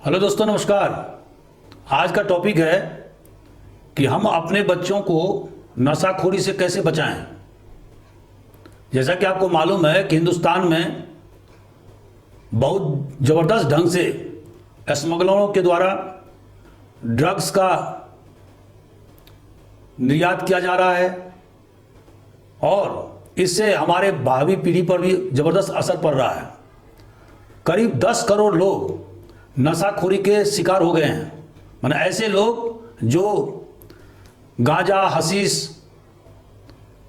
Hello दोस्तों, नमस्कार। आज का टॉपिक है कि हम अपने बच्चों को नशाखोरी से कैसे बचाएं। जैसा कि आपको मालूम है कि हिंदुस्तान में बहुत ज़बरदस्त ढंग से स्मगलरों के द्वारा ड्रग्स का निर्यात किया जा रहा है और इससे हमारे भावी पीढ़ी पर भी ज़बरदस्त असर पड़ रहा है। करीब 10 करोड़ लोग नशाखोरी के शिकार हो गए हैं। माने ऐसे लोग जो गांजा, हशीश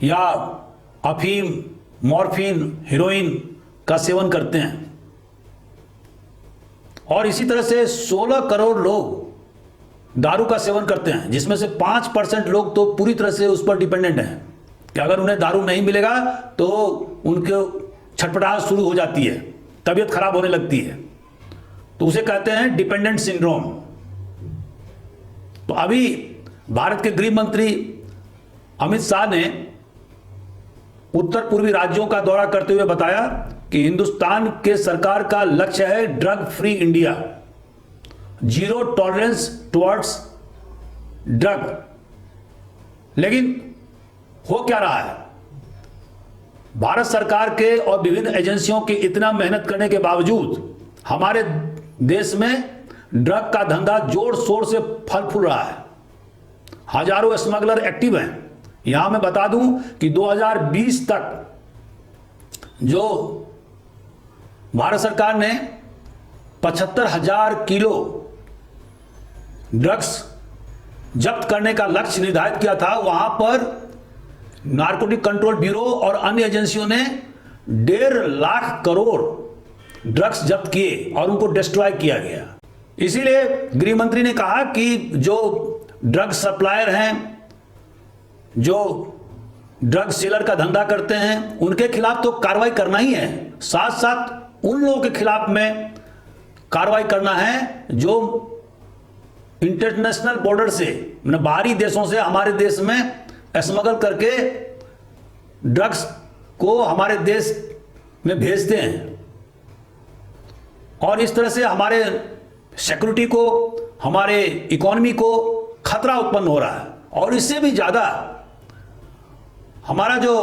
या अफीम, मॉर्फिन, हीरोइन का सेवन करते हैं और इसी तरह से 16 करोड़ लोग दारू का सेवन करते हैं, जिसमें से 5% लोग तो पूरी तरह से उस पर डिपेंडेंट हैं कि अगर उन्हें दारू नहीं मिलेगा तो उनके छटपटाहट शुरू हो जाती है, तबीयत खराब होने लगती है। तो उसे कहते हैं डिपेंडेंट सिंड्रोम। तो अभी भारत के गृह मंत्री अमित शाह ने उत्तर पूर्वी राज्यों का दौरा करते हुए बताया कि हिंदुस्तान के सरकार का लक्ष्य है drug free India, zero tolerance towards drug. लेकिन हो क्या रहा है? भारत सरकार के और विभिन्न एजेंसियों की इतना मेहनत करने के बावजूद हमारे देश में ड्रग का धंधा जोर शोर से फल फूल रहा है। हजारों स्मगलर एक्टिव हैं। यहां मैं बता दूं कि 2020 तक जो भारत सरकार ने 75,000 किलो ड्रग्स जब्त करने का लक्ष्य निर्धारित किया था, वहां पर नारकोटिक कंट्रोल ब्यूरो और अन्य एजेंसियों ने 1.5 लाख करोड़ ड्रग्स जब्त किए और उनको डिस्ट्रॉय किया गया। इसीलिए गृह मंत्री ने कहा कि जो ड्रग सप्लायर हैं, जो ड्रग सेलर का धंधा करते हैं, उनके खिलाफ तो कार्रवाई करना ही है, साथ साथ उन लोगों के खिलाफ में कार्रवाई करना है जो इंटरनेशनल बॉर्डर से, मतलब बाहरी देशों से हमारे देश में स्मगल करके ड्रग्स को हमारे देश में भेजते हैं और इस तरह से हमारे सिक्योरिटी को, हमारे इकोनॉमी को खतरा उत्पन्न हो रहा है। और इससे भी ज्यादा हमारा जो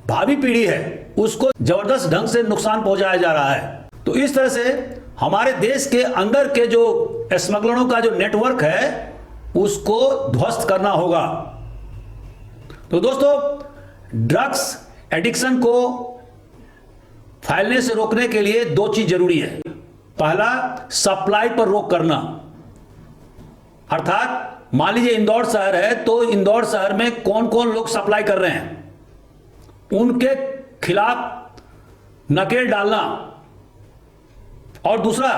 भावी पीढ़ी है उसको जबरदस्त ढंग से नुकसान पहुंचाया जा रहा है। तो इस तरह से हमारे देश के अंदर के जो स्मगलरों का जो नेटवर्क है उसको ध्वस्त करना होगा। तो दोस्तों, ड्रग्स एडिक्शन को फैलने से रोकने के लिए 2 चीज जरूरी है। पहला, सप्लाई पर रोक करना। अर्थात मान लीजिए इंदौर शहर है तो इंदौर शहर में कौन कौन लोग सप्लाई कर रहे हैं उनके खिलाफ नकेल डालना। और दूसरा,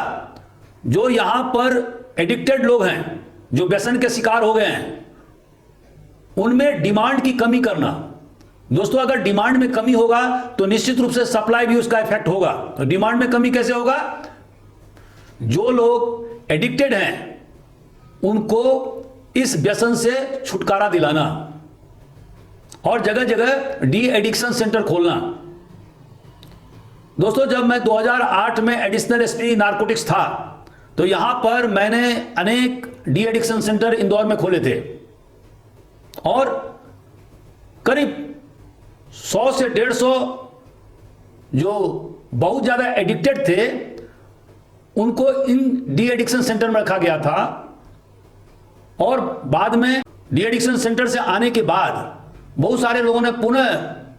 जो यहां पर एडिक्टेड लोग हैं, जो व्यसन के शिकार हो गए हैं, उनमें डिमांड की कमी करना। दोस्तों, अगर डिमांड में कमी होगा तो निश्चित रूप से सप्लाई भी उसका इफेक्ट होगा। तो डिमांड में कमी कैसे होगा? जो लोग एडिक्टेड हैं उनको इस व्यसन से छुटकारा दिलाना और जगह जगह डी एडिक्शन सेंटर खोलना। दोस्तों, जब मैं 2008 में एडिशनल एसपी नारकोटिक्स था तो यहां पर मैंने अनेक डी एडिक्शन सेंटर इंदौर में खोले थे और करीब 100 से 150 जो बहुत ज्यादा एडिक्टेड थे उनको इन डी एडिक्शन सेंटर में रखा गया था। और बाद में डी एडिक्शन सेंटर से आने के बाद बहुत सारे लोगों ने पुनः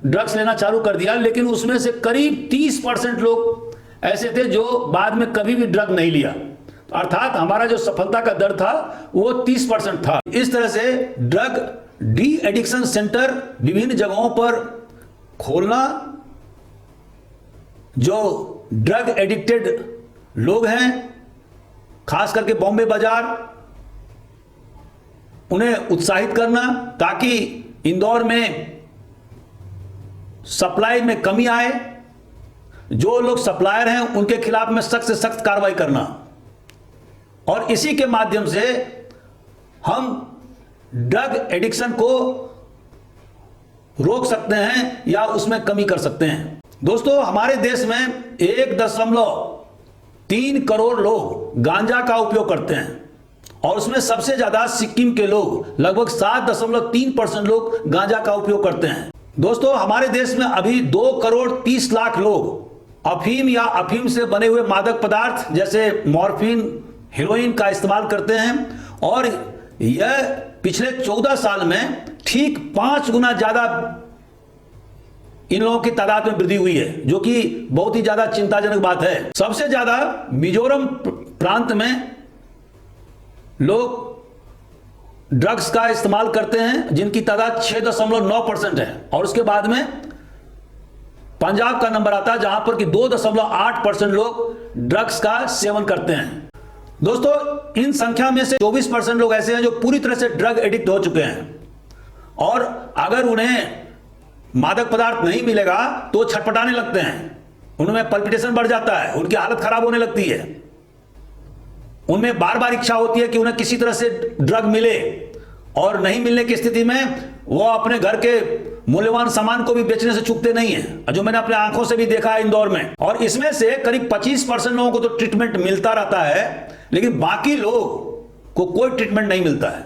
ड्रग्स लेना चालू कर दिया, लेकिन उसमें से करीब 30% लोग ऐसे थे जो बाद में कभी भी ड्रग नहीं लिया। अर्थात हमारा जो सफलता का दर था वो 30% था। इस तरह से ड्रग डी एडिक्शन सेंटर विभिन्न जगहों पर खोलना, जो ड्रग एडिक्टेड लोग हैं खास करके बॉम्बे बाजार, उन्हें उत्साहित करना ताकि इंदौर में सप्लाई में कमी आए। जो लोग सप्लायर हैं उनके खिलाफ में सख्त से सख्त कार्रवाई करना और इसी के माध्यम से हम ड्रग एडिक्शन को रोक सकते हैं या उसमें कमी कर सकते हैं। दोस्तों, हमारे देश में 3 करोड़ लोग गांजा का उपयोग करते हैं और उसमें सबसे ज्यादा सिक्किम के लोग लगभग 7.3% लोग गांजा का उपयोग करते हैं। दोस्तों, हमारे देश में अभी 2 करोड़ 30 लाख लोग अफीम या अफीम से बने हुए मादक पदार्थ जैसे मॉर्फिन, हेरोइन का इस्तेमाल करते हैं और यह पिछले 14 साल में ठीक 5 गुना ज्यादा इन लोगों की तादाद में वृद्धि हुई है, जो कि बहुत ही ज्यादा चिंताजनक बात है। सबसे ज्यादा मिजोरम प्रांत में लोग ड्रग्स का इस्तेमाल करते हैं, जिनकी तादाद 6.9% है और उसके बाद में पंजाब का नंबर आता है जहां पर कि 2.8% लोग ड्रग्स का सेवन करते हैं। दोस्तों, इन संख्या में से 24% लोग ऐसे हैं जो पूरी तरह से ड्रग एडिक्ट हो चुके हैं और अगर उन्हें मादक पदार्थ नहीं मिलेगा तो छटपटाने लगते हैं, उनमें पल्पिटेशन बढ़ जाता है, उनकी हालत खराब होने लगती है, उनमें बार बार इच्छा होती है कि उन्हें किसी तरह से ड्रग मिले और नहीं मिलने की स्थिति में वो अपने घर के मूल्यवान सामान को भी बेचने से चूकते नहीं है, जो मैंने अपने आंखों से भी देखा है इंदौर में। और इसमें से करीब 25% लोगों को तो ट्रीटमेंट मिलता रहता है, लेकिन बाकी लोग को कोई ट्रीटमेंट नहीं मिलता है।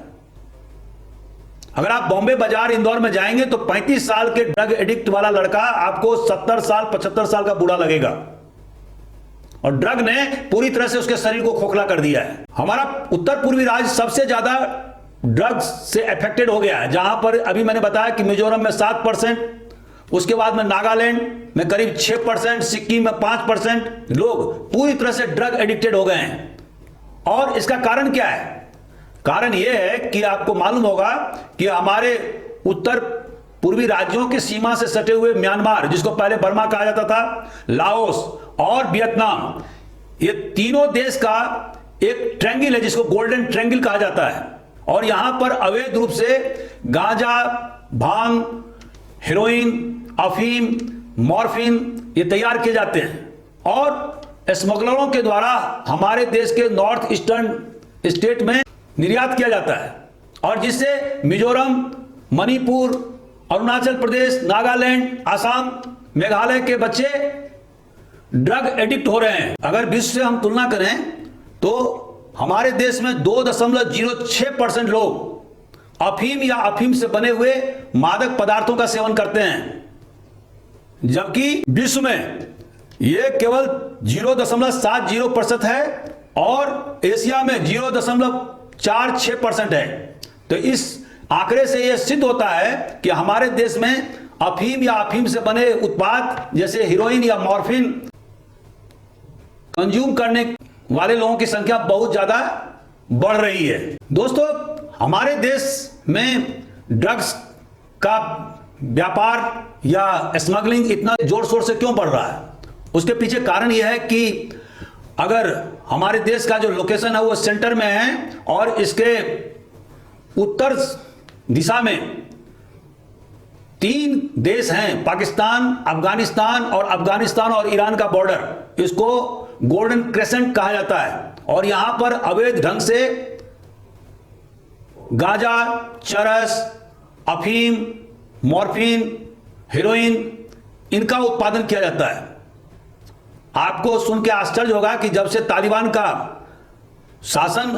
अगर आप बॉम्बे बाजार इंदौर में जाएंगे तो 35 साल के ड्रग एडिक्ट वाला लड़का आपको 70 साल 75 साल का बूढ़ा लगेगा और ड्रग ने पूरी तरह से उसके शरीर को खोखला कर दिया है। हमारा उत्तर पूर्वी राज्य सबसे ज्यादा ड्रग्स से अफेक्टेड हो गया है, जहां पर अभी मैंने बताया कि मिजोरम में 7%, उसके बाद में नागालैंड में करीब 6%, सिक्किम में 5% लोग पूरी तरह से ड्रग एडिक्टेड हो गए हैं। और इसका कारण क्या है? कारण यह है कि आपको मालूम होगा कि हमारे उत्तर पूर्वी राज्यों की सीमा से सटे हुए म्यांमार, जिसको पहले बर्मा कहा जाता था, लाओस और वियतनाम, ये तीनों देश का एक ट्रायंगल है जिसको गोल्डन ट्रायंगल कहा जाता है और यहां पर अवैध रूप से गांजा, भांग, हेरोइन, अफीम, मॉर्फिन ये तैयार किए जाते हैं और स्मगलरों के द्वारा हमारे देश के नॉर्थ ईस्टर्न स्टेट में निर्यात किया जाता है और जिससे मिजोरम, मणिपुर, अरुणाचल प्रदेश, नागालैंड, आसाम, मेघालय के बच्चे ड्रग एडिक्ट हो रहे हैं। अगर विश्व से हम तुलना करें तो हमारे देश में 2.06% लोग अफीम या अफीम से बने हुए मादक पदार्थों का सेवन करते हैं, जबकि विश्व में यह केवल 0.70% है और एशिया में 0.46% है। तो इस आंकड़े से यह सिद्ध होता है कि हमारे देश में अफीम या अफीम से बने उत्पाद जैसे हीरोइन या मॉर्फिन कंज्यूम करने वाले लोगों की संख्या बहुत ज्यादा बढ़ रही है। दोस्तों, हमारे देश में ड्रग्स का व्यापार या स्मगलिंग इतना जोर शोर से क्यों बढ़ रहा है? उसके पीछे कारण यह है कि अगर हमारे देश का जो लोकेशन है वो सेंटर में है और इसके उत्तर दिशा में 3 देश हैं, पाकिस्तान, अफगानिस्तान और ईरान का बॉर्डर, इसको गोल्डन क्रेसेंट कहा जाता है और यहां पर अवैध ढंग से गांजा, चरस, अफीम, मॉर्फिन, हेरोइन इनका उत्पादन किया जाता है। आपको सुन के आश्चर्य होगा कि जब से तालिबान का शासन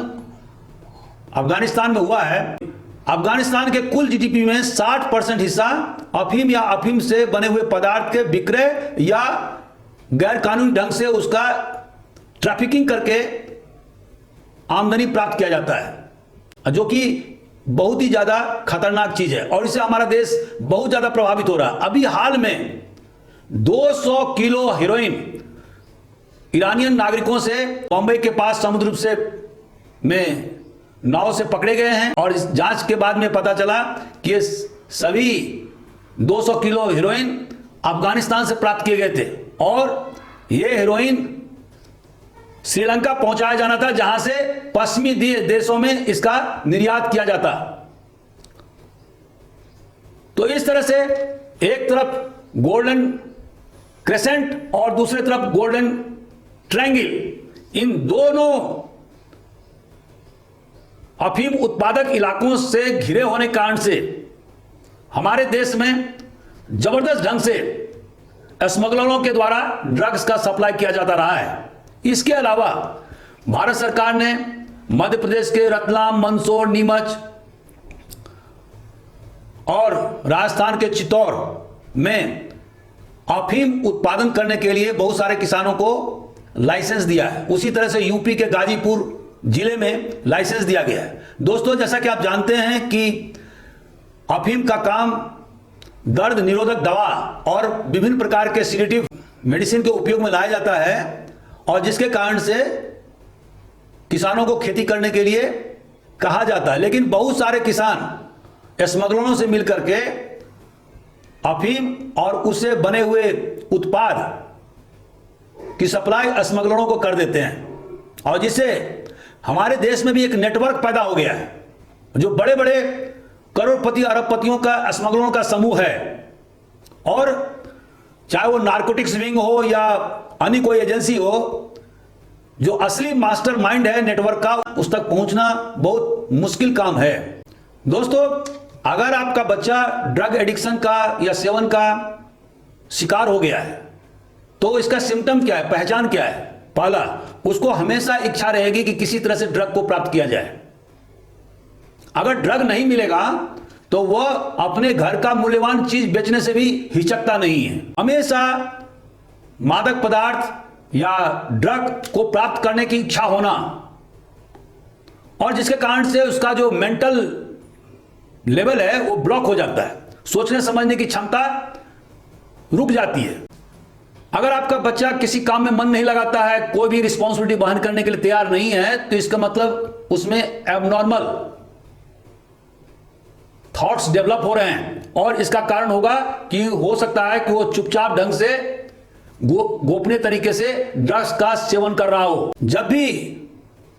अफगानिस्तान में हुआ है, अफगानिस्तान के कुल जीडीपी में 60% हिस्सा अफीम या अफीम से बने हुए पदार्थ के विक्रय या गैर कानूनी ढंग से उसका ट्रैफिकिंग करके आमदनी प्राप्त किया जाता है, जो कि बहुत ही ज्यादा खतरनाक चीज है और इससे हमारा देश बहुत ज्यादा प्रभावित हो रहा है। अभी हाल में 200 किलो हेरोइन ईरानियन नागरिकों से बॉम्बे के पास समुद्र से में नाव से पकड़े गए हैं और इस जांच के बाद में पता चला कि ये सभी 200 किलो हेरोइन अफगानिस्तान से प्राप्त किए गए थे और ये हेरोइन श्रीलंका पहुंचाया जाना था, जहां से पश्चिमी देशों में इसका निर्यात किया जाता। तो इस तरह से एक तरफ गोल्डन क्रेसेंट और दूसरी तरफ गोल्डन ट्रायंगल, इन दोनों अफीम उत्पादक इलाकों से घिरे होने के कारण से हमारे देश में जबरदस्त ढंग से स्मगलरों के द्वारा ड्रग्स का सप्लाई किया जाता रहा है। इसके अलावा भारत सरकार ने मध्य प्रदेश के रतलाम, मंदसौर, नीमच और राजस्थान के चित्तौड़ में अफीम उत्पादन करने के लिए बहुत सारे किसानों को लाइसेंस दिया है। उसी तरह से यूपी के गाजीपुर जिले में लाइसेंस दिया गया है। दोस्तों, जैसा कि आप जानते हैं कि अफीम का काम दर्द निरोधक दवा और विभिन्न प्रकार के सीडेटिव मेडिसिन के उपयोग में लाया जाता है, और जिसके कारण से किसानों को खेती करने के लिए कहा जाता है। लेकिन बहुत सारे किसान स्मगलरों से मिलकर के अफीम और उससे बने हुए उत्पाद की सप्लाई स्मगलरों को कर देते हैं, और जिससे हमारे देश में भी एक नेटवर्क पैदा हो गया है, जो बड़े बड़े करोड़पति अरबपतियों का स्मगलरों का समूह है। और चाहे वो नारकोटिक्स विंग हो या अन्य कोई एजेंसी हो, जो असली मास्टर माइंड है नेटवर्क का, उस तक पहुंचना बहुत मुश्किल काम है। दोस्तों, अगर आपका बच्चा ड्रग एडिक्शन का या सेवन का शिकार हो गया है, तो इसका सिम्टम क्या है, पहचान क्या है? पहला, उसको हमेशा इच्छा रहेगी कि किसी तरह से ड्रग को प्राप्त किया जाए। अगर ड्रग नहीं मिलेगा तो वह अपने घर का मूल्यवान चीज बेचने से भी हिचकता नहीं है। हमेशा मादक पदार्थ या ड्रग को प्राप्त करने की इच्छा होना, और जिसके कारण से उसका जो मेंटल लेवल है वो ब्लॉक हो जाता है, सोचने समझने की क्षमता रुक जाती है। अगर आपका बच्चा किसी काम में मन नहीं लगाता है, कोई भी रिस्पॉन्सिबिलिटी वहन करने के लिए तैयार नहीं है, तो इसका मतलब उसमें एबनॉर्मल थॉट्स डेवलप हो रहे हैं, और इसका कारण होगा कि हो सकता है कि वो चुपचाप ढंग से गोपनीय तरीके से ड्रग्स का सेवन कर रहा हो। जब भी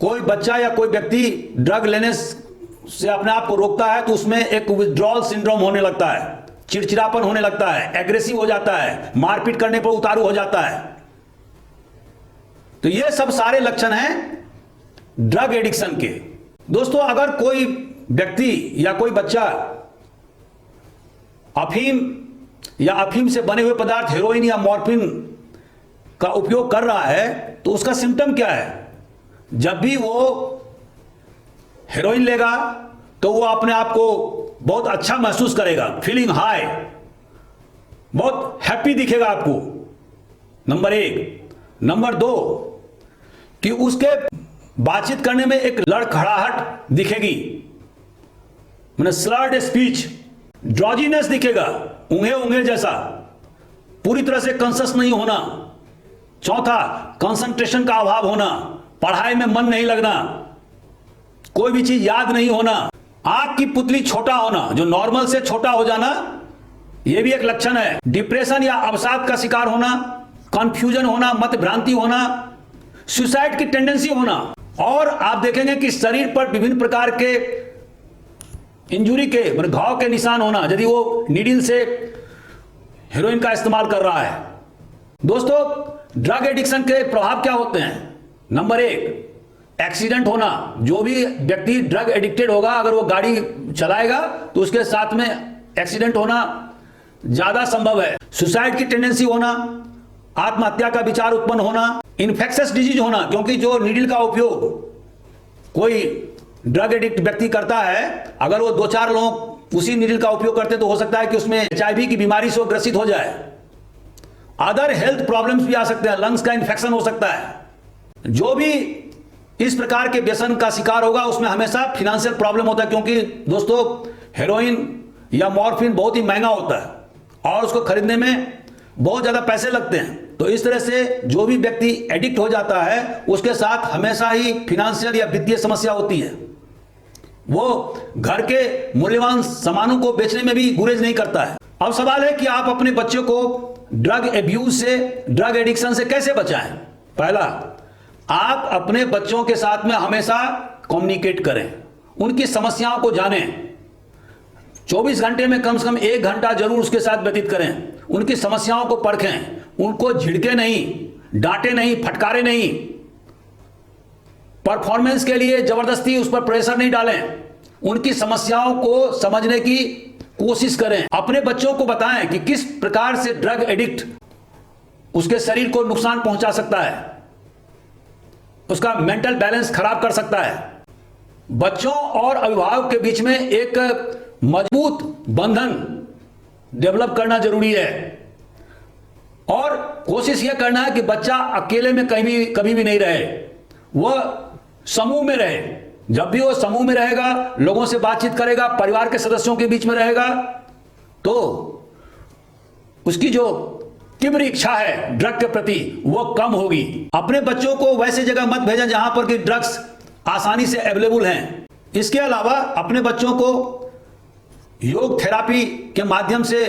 कोई बच्चा या कोई व्यक्ति ड्रग लेने से अपने आप को रोकता है, तो उसमें एक विथड्रॉल सिंड्रोम होने लगता है, चिड़चिड़ापन होने लगता है, एग्रेसिव हो जाता है, मारपीट करने पर उतारू हो जाता है। तो ये सब सारे लक्षण हैं ड्रग एडिक्शन के। दोस्तों, अगर कोई व्यक्ति या कोई बच्चा अफीम या अफीम से बने हुए पदार्थ हेरोइन या मॉर्फिन का उपयोग कर रहा है, तो उसका सिम्टम क्या है? जब भी वो हेरोइन लेगा तो वो अपने आप को बहुत अच्छा महसूस करेगा, फीलिंग हाई, बहुत हैप्पी दिखेगा आपको, नंबर 1। नंबर 2, कि उसके बातचीत करने में एक लड़खड़ाहट दिखेगी, मैंने स्लर्ड स्पीच, ड्रॉजीनेस दिखेगा, ऊंघे ऊंघे जैसा, पूरी तरह से कॉन्शियस नहीं होना। चौथा, कंसंट्रेशन का अभाव होना, पढ़ाई में मन नहीं लगना, कोई भी चीज याद नहीं होना, आंख की पुतली छोटा होना, जो नॉर्मल से छोटा हो जाना, यह भी एक लक्षण है। डिप्रेशन या अवसाद का शिकार होना, कंफ्यूजन होना, मत भ्रांति होना, सुसाइड की टेंडेंसी होना, और आप देखेंगे कि शरीर पर विभिन्न प्रकार के इंजुरी के, मतलब घाव के निशान होना, यदि वो नीडल से हेरोइन का इस्तेमाल कर रहा है। दोस्तों, ड्रग एडिक्शन के प्रभाव क्या होते हैं? नंबर 1, एक्सीडेंट होना। जो भी व्यक्ति ड्रग एडिक्टेड होगा, अगर वो गाड़ी चलाएगा तो उसके साथ में एक्सीडेंट होना ज्यादा संभव है। सुसाइड की टेंडेंसी होना, आत्महत्या का विचार उत्पन्न होना, इन्फेक्शियस डिजीज होना, क्योंकि जो नीडल का उपयोग कोई ड्रग एडिक्ट व्यक्ति करता है, अगर वो 2-4 लोग उसी नीडल का उपयोग करते तो हो सकता है कि उसमें HIV की बीमारी से वो ग्रसित हो जाए। अदर हेल्थ प्रॉब्लम्स भी आ सकते हैं, लंग्स का इन्फेक्शन हो सकता है। जो भी इस प्रकार के व्यसन का शिकार होगा, उसमें हमेशा फिनेंशियल प्रॉब्लम होता है, क्योंकि दोस्तों हेरोइन या मॉर्फिन बहुत ही महंगा होता है और उसको खरीदने में बहुत ज्यादा पैसे लगते हैं। तो इस तरह से जो भी व्यक्ति एडिक्ट हो जाता है, उसके साथ हमेशा ही फिनेंशियल या वित्तीय समस्या होती है। वो घर के मूल्यवान सामानों को बेचने में भी गुरेज नहीं करता है। अब सवाल है कि आप अपने बच्चों को ड्रग एब्यूज से, ड्रग एडिक्शन से कैसे बचाएं? पहला, आप अपने बच्चों के साथ में हमेशा कम्युनिकेट करें, उनकी समस्याओं को जानें। 24 घंटे में कम से कम 1 घंटा जरूर उसके साथ व्यतीत करें, उनकी समस्याओं को परखें, उनको झिड़के नहीं, डांटे नहीं, फटकारे नहीं, परफॉर्मेंस के लिए जबरदस्ती उस पर प्रेशर नहीं डालें, उनकी समस्याओं को समझने की कोशिश करें। अपने बच्चों को बताएं कि किस प्रकार से ड्रग एडिक्ट उसके शरीर को नुकसान पहुंचा सकता है। उसका मेंटल बैलेंस खराब कर सकता है। बच्चों और अभिभावक के बीच में एक मजबूत बंधन डेवलप करना जरूरी है और कोशिश यह करना है कि बच्चा अकेले में कभी भी नहीं रहे, वह समूह में रहे। जब भी वो समूह में रहेगा, लोगों से बातचीत करेगा, परिवार के सदस्यों के बीच में रहेगा, तो उसकी जो तीव्र इच्छा है ड्रग के प्रति वो कम होगी। अपने बच्चों को वैसे जगह मत भेजें जहां पर कि ड्रग्स आसानी से अवेलेबल हैं। इसके अलावा अपने बच्चों को योग थेरापी के माध्यम से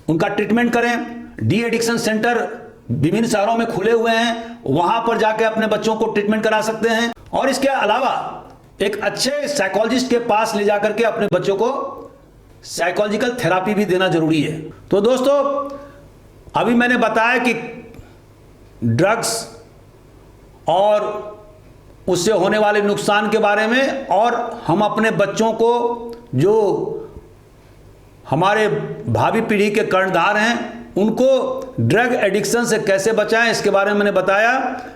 उनका ट्रीटमेंट करें। डी एडिक्शन सेंटर विभिन्न शहरों में खुले हुए हैं, वहां पर जाकर अपने बच्चों को ट्रीटमेंट करा सकते हैं। और इसके अलावा एक अच्छे साइकोलॉजिस्ट के पास ले जाकर के अपने बच्चों को साइकोलॉजिकल थेरापी भी देना जरूरी है। तो दोस्तों, अभी मैंने बताया कि ड्रग्स और उससे होने वाले नुकसान के बारे में, और हम अपने बच्चों को, जो हमारे भावी पीढ़ी के कर्णधार हैं, उनको ड्रग एडिक्शन से कैसे बचाएं, इसके बारे में मैंने बताया।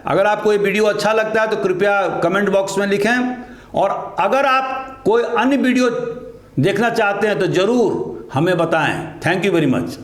अगर आपको ये वीडियो अच्छा लगता है तो कृपया कमेंट बॉक्स में लिखें, और अगर आप कोई अन्य वीडियो देखना चाहते हैं तो जरूर हमें बताएं। Thank you very much.